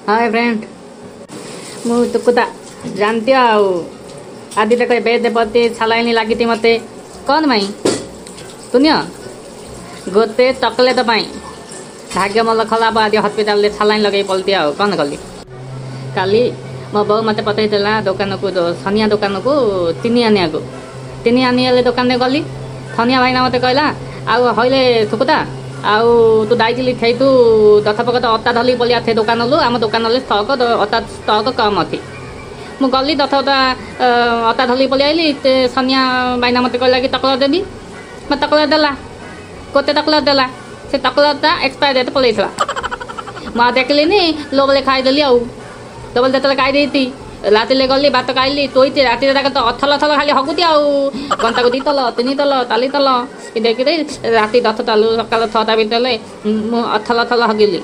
Hi friend मु तुकुता जानती आउ आदि तक बेद पति छलाइनी लागिति मते कौन माई सुनियो गोते चॉकलेट पाई भाग्य मल खला आदि हॉस्पिटल ले छलाइन लगे पलती आउ कौन कली काली मो बो मते पतई देला दुकान को सनिया दुकान को तिनी आनिया दुकान में गली थनिया भाईना मते कहला आउ हइले तुकुता आउ तू दाइली थे तू दथपक अटा धली बोलिया थे दुकान लु आम दुकान स्टक अटा स्टक कम अच्छी मु गली दथटा अटा धली बोली आइली सनिया बाइना मत कहला कि तकला देवी मैं तकला देला कोते तकला देला से तकलाटा एक्सपायर डेट पलैला मैं देखली लोबले खाईदेली आउ लोबले जेतले खाई राति गली भात खाइली तोईती राति तो अथल अथल खाली हगुती आउ घंटा को 2 तल 3 तल ताली तल देखी राति 10 तल सकाल 6टा भितर अथल अथल हगिली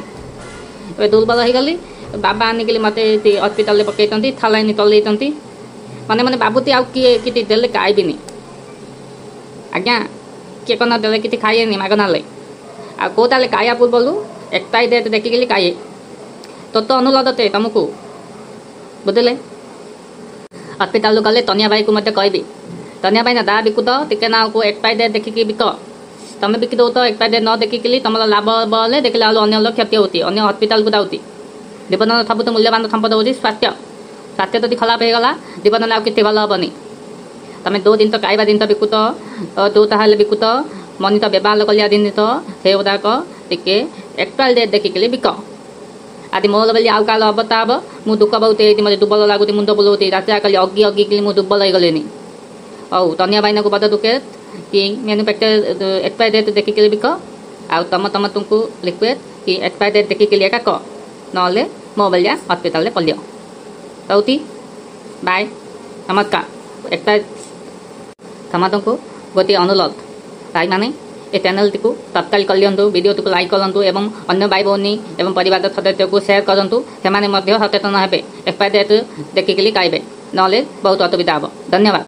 दुर्बल हो गली बाबा आनिक मत हस्पिटाल पकई थालाइन तलई माने माने बाबूती आउ किए कि देले खाइबिनी आज्ञा किए कन देले कि खाइएनि मागना आ कौटा खाया पूर्व एक्सपायरी डेट देखिकी खाइए तो अनुरोधते तुमको बुझे हस्पिटाल गले तनिया भाई को मत कहबी तनिया भाई ना दा बिकु तो टिके ना को एक्सपायरी डेट देखिकी बिक तुम बिकी दो तो एक्सपायरी डेट न देखिकी तुम लाभ बोले देखला क्षति होती अन्य हस्पिटाल को जाऊँगी जीवन सब मूल्यवान संपद हो स्वास्थ्य स्वास्थ्य जब खराब हो गला जीवन में कि भल हेनी तुम दो दिन तो खाइबा दिन तो बिकु तो दो ताल बिकु तो मनी तो व्यवहार कलिया दिन तो से गुड़ाक टिके एक्सपायरी डेट देखिकी बिक आदि मोल बोली आउ काल अवता हम मुझ दुख बहुत मत दुर्बल लगुच मुंड बुलाऊती रास्ता कल अगी अगी मुझ दुर्बल हो गली औ तनिया भाईना को बता दुखे कि मैन्युफैक्चर एक्सपायरी डेट देखिकी बिक आउ तुम तुमको लिक्विड कि एक्सपायरी डेट देखिकी एका क ना मोबाइल हस्पिटाल पलियो रौती बाय नमस्कार एक्सपायरी समस्त गोटे अनुरोध भाई माने ए चैनल टी सब्सक्राइब कर लिंतु वीडियो टी लाइक करूँ एवं अन्य भाई भौनी एवं परिवार सदस्य को शेयर करूँ से सचेतन हे एक्सपायरी डेट देखिकी खाइबे ना बहुत असुविधा हम धन्यवाद।